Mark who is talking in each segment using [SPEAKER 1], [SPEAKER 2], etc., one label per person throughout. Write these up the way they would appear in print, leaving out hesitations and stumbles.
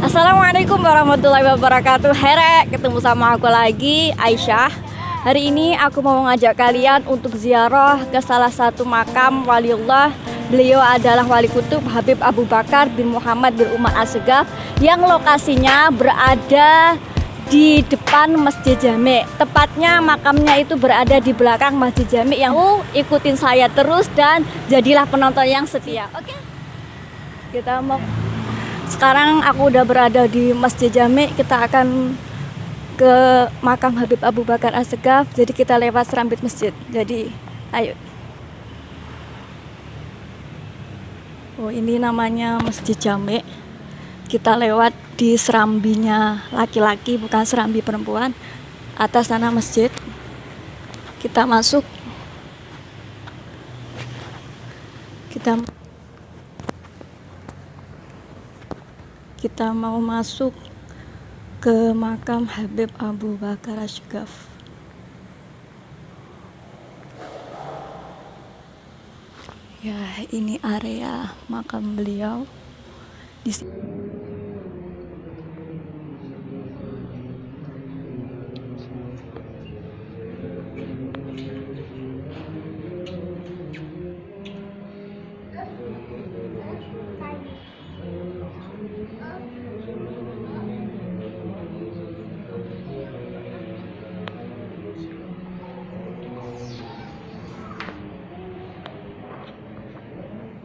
[SPEAKER 1] Assalamualaikum warahmatullahi wabarakatuh. Ketemu sama aku lagi, Aisyah. Hari ini aku mau mengajak kalian untuk ziarah ke salah satu makam waliullah. Beliau adalah Wali Kutub Habib Abu Bakar bin Muhammad bin Umar As-Segaf yang lokasinya berada di depan Masjid Jami. Tepatnya makamnya itu berada di belakang Masjid Jami. Yang ikutin saya terus dan jadilah penonton yang setia. Oke. Sekarang aku udah berada di Masjid Jami. Kita akan ke makam Habib Abu Bakar As-Segaf. Jadi kita lewat serambit masjid. Jadi ayo. Oh, ini namanya Masjid Jami. Kita lewat di serambinya laki-laki, bukan serambi perempuan. Atas sana masjid. Kita masuk. Kita mau masuk ke makam Habib Abu Bakar As-Segaf. Ya, ini area makam beliau. Di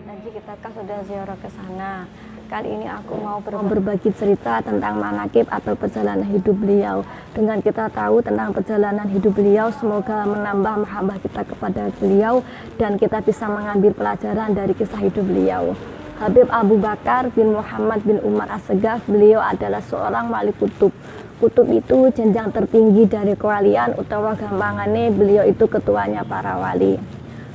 [SPEAKER 1] Tadi kita kan sudah ziarah ke sana. Kali ini aku mau berbagi cerita tentang manaqib atau perjalanan hidup beliau. Dengan kita tahu tentang perjalanan hidup beliau, semoga menambah mahabbah kita kepada beliau dan kita bisa mengambil pelajaran dari kisah hidup beliau. Habib Abu Bakar bin Muhammad bin Umar As-Segaf, beliau adalah seorang wali kutub. Kutub itu jenjang tertinggi dari kewalian, utawa gampangannya beliau itu ketuanya para wali.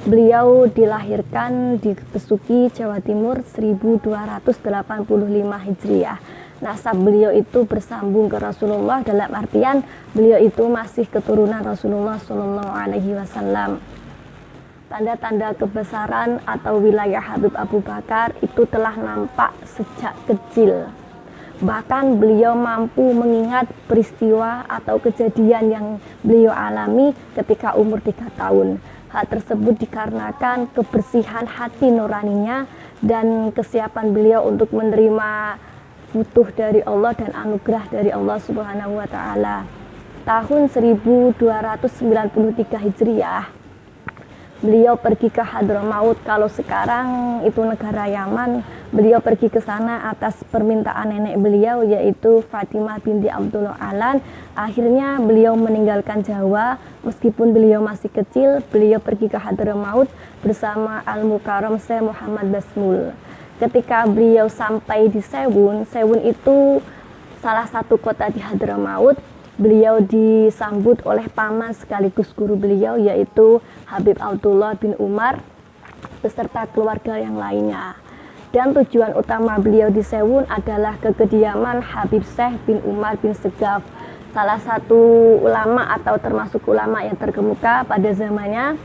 [SPEAKER 1] Beliau dilahirkan di Besuki, Jawa Timur 1285 Hijriah. Nasab beliau itu bersambung ke Rasulullah, dalam artian beliau itu masih keturunan Rasulullah SAW. Tanda-tanda kebesaran atau wilayah Habib Abu Bakar itu telah nampak sejak kecil. Bahkan beliau mampu mengingat peristiwa atau kejadian yang beliau alami ketika umur 3 tahun. Hal tersebut dikarenakan kebersihan hati nuraninya dan kesiapan beliau untuk menerima futuh dari Allah dan anugerah dari Allah Subhanahu wa taala. Tahun 1293 Hijriah, beliau pergi ke Hadramaut. Kalau sekarang itu negara Yaman. Beliau pergi ke sana atas permintaan nenek beliau, yaitu Fatimah binti Abdullah Alan. Akhirnya beliau meninggalkan Jawa. Meskipun beliau masih kecil, beliau pergi ke Hadramaut bersama Al-Mukarram Syekh Muhammad Basmul. Ketika beliau sampai di Sewun itu salah satu kota di Hadramaut, beliau disambut oleh paman sekaligus guru beliau, yaitu Habib Abdullah bin Umar beserta keluarga yang lainnya. Dan tujuan utama beliau di Sewun adalah ke kediaman Habib Syekh bin Umar bin Segaf, salah satu ulama atau termasuk ulama yang terkemuka pada zamannya.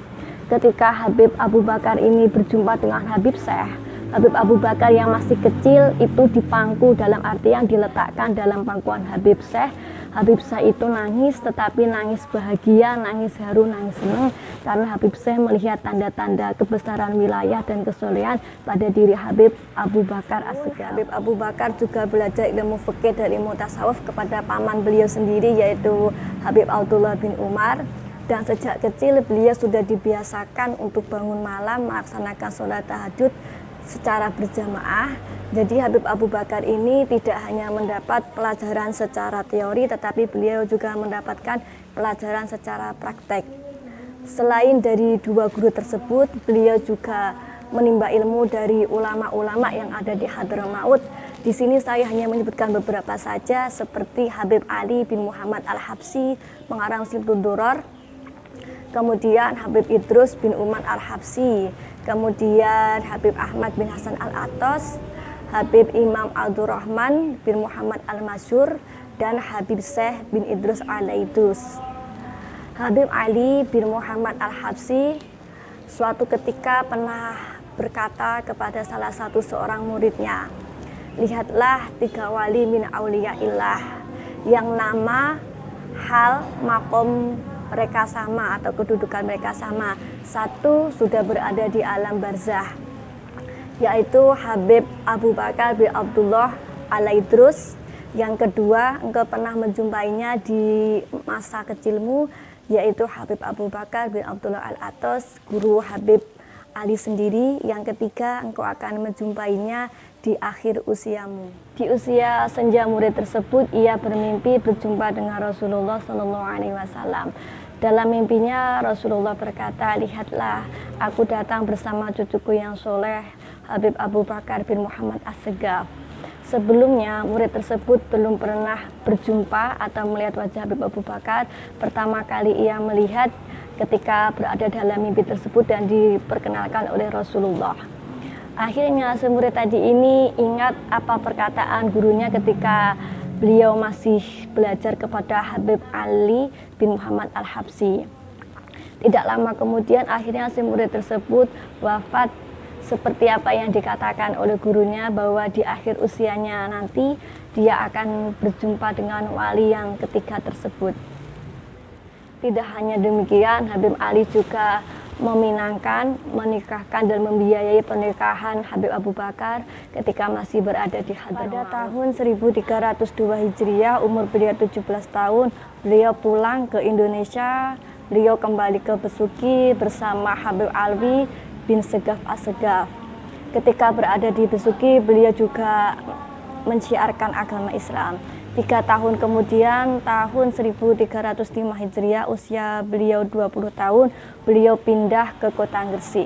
[SPEAKER 1] Ketika Habib Abu Bakar ini berjumpa dengan Habib Syekh, Habib Abu Bakar yang masih kecil itu dipangku, dalam arti yang diletakkan dalam pangkuan Habib Syekh. Habib Syekh itu nangis, tetapi nangis bahagia, nangis haru, nangis senang, karena Habib Syekh melihat tanda-tanda kebesaran wilayah dan kesolehan pada diri Habib Abu Bakar As-Segaf. Habib Abu Bakar juga belajar ilmu fikih dan ilmu tasawuf kepada paman beliau sendiri, yaitu Habib Abdullah bin Umar. Dan sejak kecil beliau sudah dibiasakan untuk bangun malam melaksanakan sholat tahajud secara berjamaah. Jadi Habib Abu Bakar ini tidak hanya mendapat pelajaran secara teori, tetapi beliau juga mendapatkan pelajaran secara praktek. Selain dari dua guru tersebut, beliau juga menimba ilmu dari ulama-ulama yang ada di Hadramaut. Di sini saya hanya menyebutkan beberapa saja, seperti Habib Ali bin Muhammad Al-Habsyi, pengarang Simtud Duror, kemudian Habib Idrus bin Umar Al-Habsyi, kemudian Habib Ahmad bin Hasan Al-Atos, Habib Imam Abdurrahman bin Muhammad Al-Masyur, dan Habib Syekh bin Idrus Al-Aidus. Habib Ali bin Muhammad Al-Habsyi suatu ketika pernah berkata kepada salah satu seorang muridnya, lihatlah 3 wali min auliyaillah yang nama, hal, makom mereka sama atau kedudukan mereka sama. Satu sudah berada di alam barzah, yaitu Habib Abu Bakar bin Abdullah Al-Idrus. Yang kedua, engkau pernah menjumpainya di masa kecilmu, yaitu Habib Abu Bakar bin Abdullah Al-Atos, guru Habib Ali sendiri. Yang ketiga, engkau akan menjumpainya di akhir usiamu. Di usia senja murid tersebut, ia bermimpi berjumpa dengan Rasulullah SAW. Dalam mimpinya, Rasulullah berkata, lihatlah, aku datang bersama cucuku yang soleh, Habib Abu Bakar bin Muhammad As-Segaf. Sebelumnya, murid tersebut belum pernah berjumpa atau melihat wajah Habib Abu Bakar. Pertama kali ia melihat ketika berada dalam mimpi tersebut dan diperkenalkan oleh Rasulullah. Akhirnya, si murid tadi ini ingat apa perkataan gurunya ketika beliau masih belajar kepada Habib Ali bin Muhammad Al-Habsyi. Tidak lama kemudian, akhirnya si murid tersebut wafat seperti apa yang dikatakan oleh gurunya, bahwa di akhir usianya nanti dia akan berjumpa dengan wali yang ketiga tersebut. Tidak hanya demikian, Habib Ali juga meminangkan, menikahkan dan membiayai pernikahan Habib Abu Bakar ketika masih berada di Hadramaut. Pada tahun 1302 Hijriah, umur beliau 17 tahun, beliau pulang ke Indonesia. Beliau kembali ke Besuki bersama Habib Alwi bin Segaf As-Segaf. Ketika berada di Besuki, beliau juga menciarkan agama Islam. 3 tahun kemudian, tahun 1305 Hijriah, usia beliau 20 tahun, beliau pindah ke kota Gresik.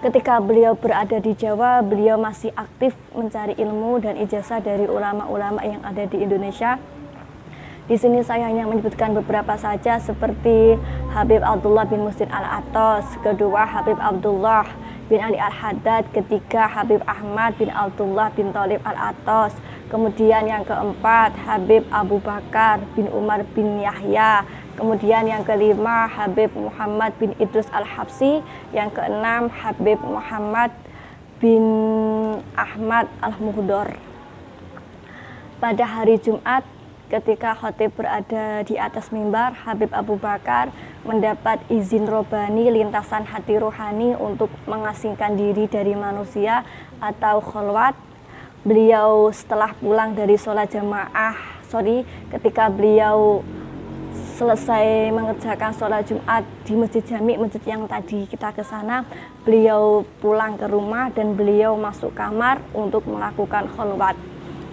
[SPEAKER 1] Ketika beliau berada di Jawa, beliau masih aktif mencari ilmu dan ijazah dari ulama-ulama yang ada di Indonesia. Di sini saya hanya menyebutkan beberapa saja, seperti Habib Abdullah bin Muhsin Al-Atos, kedua Habib Abdullah bin Ali Al-Haddad, ketiga Habib Ahmad bin Abdullah bin Thalib Al-Atos, kemudian yang keempat Habib Abu Bakar bin Umar bin Yahya, kemudian yang kelima Habib Muhammad bin Idrus Al-Habsyi, yang keenam Habib Muhammad bin Ahmad Al-Muhdor. Pada hari Jumat, ketika khotib berada di atas mimbar, Habib Abu Bakar mendapat izin robani lintasan hati rohani untuk mengasingkan diri dari manusia atau kholwat. Beliau setelah pulang dari sholat ketika beliau selesai mengerjakan sholat Jumat di Masjid Jami, masjid yang tadi kita ke sana, beliau pulang ke rumah dan beliau masuk kamar untuk melakukan kholwat.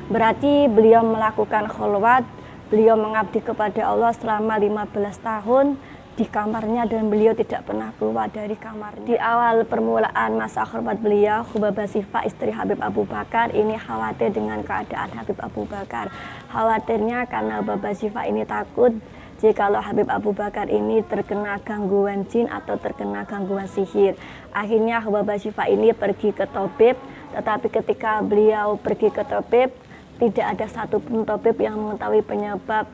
[SPEAKER 1] Berarti beliau melakukan kholwat, beliau mengabdi kepada Allah selama 15 tahun di kamarnya dan beliau tidak pernah keluar dari kamarnya. Di awal permulaan masa kholwat beliau, Hubabah Syifa, istri Habib Abu Bakar, ini khawatir dengan keadaan Habib Abu Bakar. Khawatirnya karena Hubabah Syifa ini takut jikalau Habib Abu Bakar ini terkena gangguan jin atau terkena gangguan sihir. Akhirnya Hubabah Syifa ini pergi ke tabib, tetapi ketika beliau pergi ke tabib, tidak ada satupun tabib yang mengetahui penyebab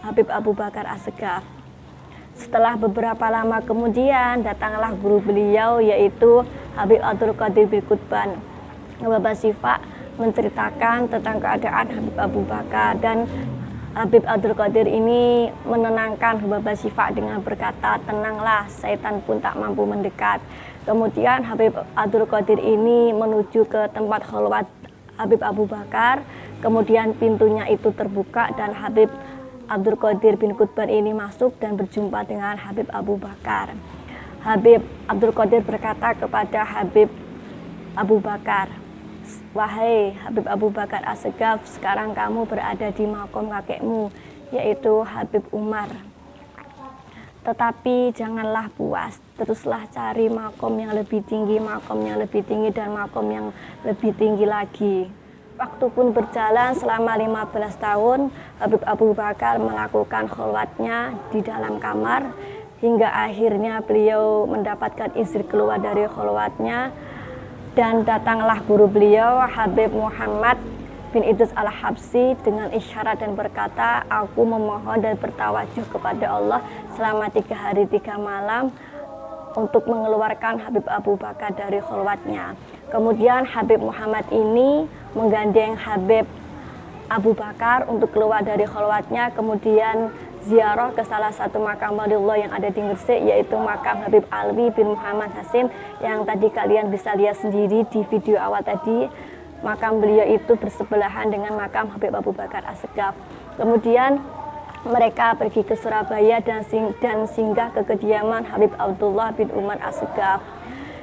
[SPEAKER 1] Habib Abu Bakar As-Segaf. Setelah beberapa lama kemudian, datanglah guru beliau, yaitu Habib Abdul Qadir bin Qutban. Hubabah Syifa menceritakan tentang keadaan Habib Abu Bakar, dan Habib Abdul Qadir ini menenangkan Hubabah Syifa dengan berkata, tenanglah, setan pun tak mampu mendekat. Kemudian Habib Abdul Qadir ini menuju ke tempat kholwat Habib Abu Bakar, kemudian pintunya itu terbuka dan Habib Abdul Qadir bin Qutban ini masuk dan berjumpa dengan Habib Abu Bakar. Habib Abdul Qadir berkata kepada Habib Abu Bakar, wahai Habib Abu Bakar As-Segaf, sekarang kamu berada di makom kakekmu, yaitu Habib Umar. Tetapi janganlah puas, teruslah cari makom yang lebih tinggi, makom yang lebih tinggi, dan makom yang lebih tinggi lagi. Waktu pun berjalan selama 15 tahun, Habib Abu Bakar melakukan kholwatnya di dalam kamar, hingga akhirnya beliau mendapatkan izin keluar dari kholwatnya, dan datanglah guru beliau, Habib Muhammad bin Idrus Al-Habsyi, dengan isyarat dan berkata, aku memohon dan bertawajuh kepada Allah selama 3 hari 3 malam untuk mengeluarkan Habib Abu Bakar dari kholwatnya. Kemudian Habib Muhammad ini menggandeng Habib Abu Bakar untuk keluar dari kholwatnya, kemudian ziarah ke salah satu makam waliullah yang ada di Gresik, yaitu makam Habib Alwi bin Muhammad Hasim yang tadi kalian bisa lihat sendiri di video awal tadi. Makam beliau itu bersebelahan dengan makam Habib Abu Bakar As-Segaf. Kemudian mereka pergi ke Surabaya dan singgah ke kediaman Habib Abdullah bin Umar As-Segaf.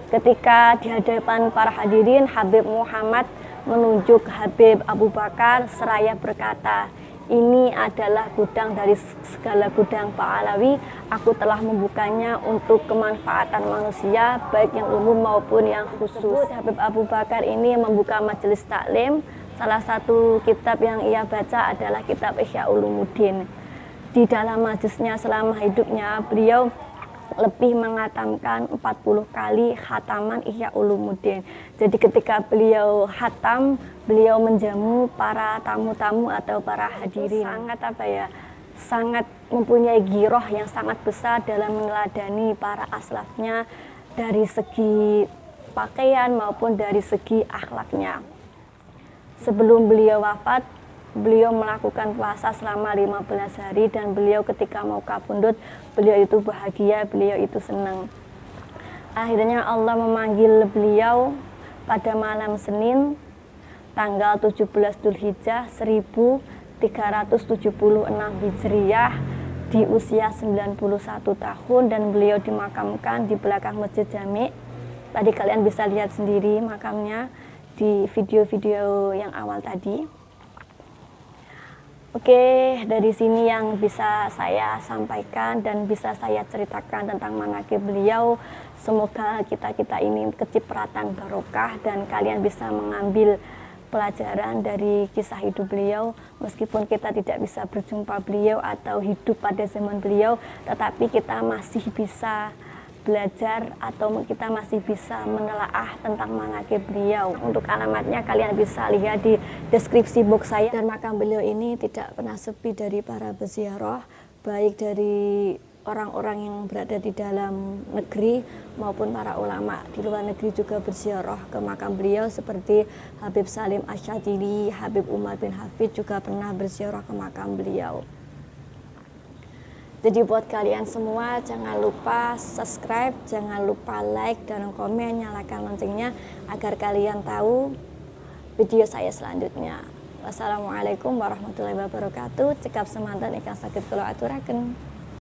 [SPEAKER 1] Ketika di hadapan para hadirin, Habib Muhammad menunjuk Habib Abu Bakar seraya berkata, "Ini adalah gudang dari segala gudang Pak Alawi. Aku telah membukanya untuk kemanfaatan manusia, baik yang umum maupun yang khusus." Habib Abu Bakar ini membuka majelis taklim. Salah satu kitab yang ia baca adalah kitab Ihya Ulumuddin. Di dalam majelisnya selama hidupnya, beliau lebih menghatamkan 40 kali khataman Ihya Ulumuddin. Jadi ketika beliau khatam, beliau menjamu para tamu-tamu atau para hadirin. Sangat mempunyai giroh yang sangat besar dalam meneladani para aslafnya dari segi pakaian maupun dari segi akhlaknya. Sebelum beliau wafat, beliau melakukan puasa selama 15 hari dan beliau ketika mau kapundhut, beliau itu bahagia, beliau itu senang. Akhirnya Allah memanggil beliau pada malam Senin tanggal 17 Dzulhijjah 1376 Hijriyah di usia 91 tahun dan beliau dimakamkan di belakang Masjid Jami'. Tadi kalian bisa lihat sendiri makamnya di video-video yang awal tadi. Oke, dari sini yang bisa saya sampaikan dan bisa saya ceritakan tentang manaqib beliau. Semoga kita ini kecipratan barokah dan kalian bisa mengambil pelajaran dari kisah hidup beliau. Meskipun kita tidak bisa berjumpa beliau atau hidup pada zaman beliau, tetapi kita masih bisa belajar atau kita masih bisa menelaah tentang manaqib beliau. Untuk alamatnya kalian bisa lihat di deskripsi box saya. Dan makam beliau ini tidak pernah sepi dari para peziarah, baik dari orang-orang yang berada di dalam negeri maupun para ulama di luar negeri juga berziarah ke makam beliau, seperti Habib Salim Asyadili, Habib Umar bin Hafid juga pernah berziarah ke makam beliau. Jadi buat kalian semua, jangan lupa subscribe, jangan lupa like dan komen, nyalakan loncengnya agar kalian tahu video saya selanjutnya. Wassalamualaikum warahmatullahi wabarakatuh. Cekap semanten ingkang saged kula aturaken.